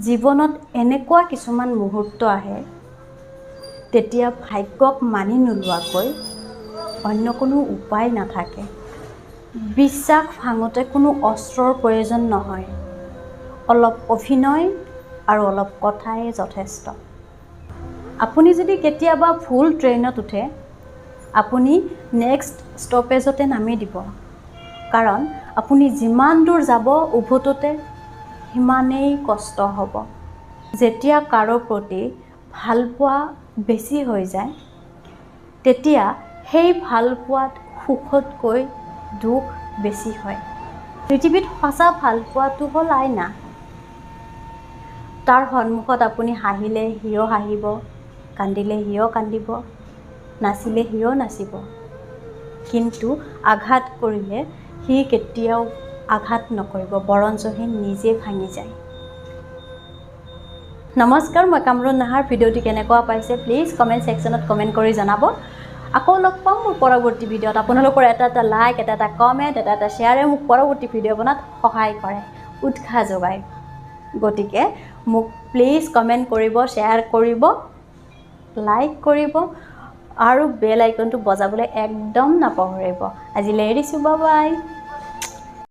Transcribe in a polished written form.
জীৱনত এনেকুৱা কিছুমান মুহূৰ্ত আহে তেতিয়া ভাগ্যক মানি নোলোৱাকৈ অন্য কোনো উপায় নাথাকে। বিশ্বাস ভাঙোতে কোনো অস্ত্ৰৰ প্ৰয়োজন নহয়, অলপ অভিনয় আৰু অলপ কথাই যথেষ্ট। আপুনি যদি কেতিয়াবা ভুল ট্ৰেইনত উঠে, আপুনি নেক্সট ষ্টপেজতে নামি দিব, কাৰণ আপুনি যিমান দূৰ যাব উভতোতে সিমানেই কষ্ট হ'ব। যেতিয়া কাৰো প্ৰতি ভালপোৱা বেছি হৈ যায়, তেতিয়া সেই ভালপোৱাত সুখতকৈ দুখ বেছি হয়। পৃথিৱীত সঁচা ভালপোৱাটো হ'ল আইনা। তাৰ সন্মুখত আপুনি হাঁহিলে সিও হাঁহিব, কান্দিলে সিও কান্দিব, নাচিলে সিও নাচিব, কিন্তু আঘাত কৰিলে সি কেতিয়াও আঘাত নকৰিব, বৰঞ্চ সি নিজে ভাঙি যায়। নমস্কাৰ, মই কামৰুন নাহাৰ। ভিডিঅ'টি কেনেকুৱা পাইছে প্লিজ কমেণ্ট ছেকশ্যনত কমেণ্ট কৰি জনাব। আকৌ লগ পাম মোৰ পৰৱৰ্তী ভিডিঅ'ত। আপোনালোকৰ এটা লাইক, এটা কমেণ্ট, এটা শ্বেয়াৰে মোক পৰৱৰ্তী ভিডিঅ' বনাত সহায় কৰে, উৎসাহ যোগায়। গতিকে মোক প্লিজ কমেণ্ট কৰিব, শ্বেয়াৰ কৰিব, লাইক কৰিব আৰু বেল আইকনটো বজাবলৈ একদম নাপাহৰিব। আজিলৈ এৰিছোঁ, বাই বাই।